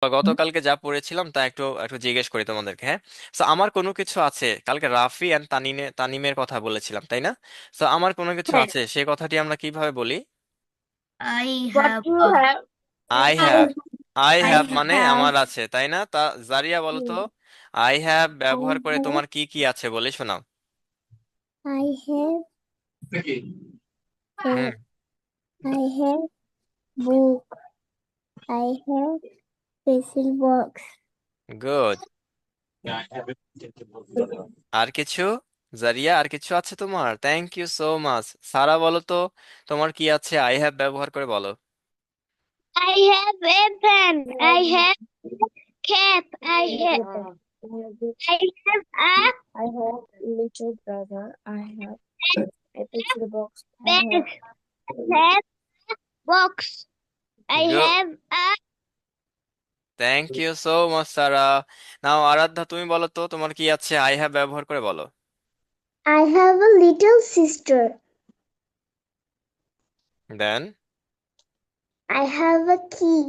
গতকালকে যা পড়েছিলাম তা একটু একটু জিজ্ঞেস করি তোমাদেরকে, হ্যাঁ? তো আমার কোনো কিছু আছে, কালকে রাফি এন্ড তানিমের কথা বলেছিলাম, তাই না? তো আমার কোনো কিছু হ্যাঁ। আছে, সে কথাটি আমরা কিভাবে বলি? I What have you a have? I I have. I I have মানে have আমার আছে, তাই না? তা জারিয়া বলো তো, আই হ্যাভ ব্যবহার করে তোমার কি কি আছে বলে শোনাও। I have হুম। a I have book. I have pencil box. Good. আর কিছু? জারিয়া, আর কিছু আছে তোমার? Thank you so much. Sara বলো তো, তোমার কি আছে আই হ্যাভ ব্যবহার করে বলো। I have a pen. I have cap. I have little brother. I have a pencil box. Bag. I have box. I good. have a thank you so much Sara. নাও আরাধ্যা, তুমি বলো তো তোমার কি আছে আই হ্যাভ ব্যবহার করে বলো। I have a little sister. Then. I have a key.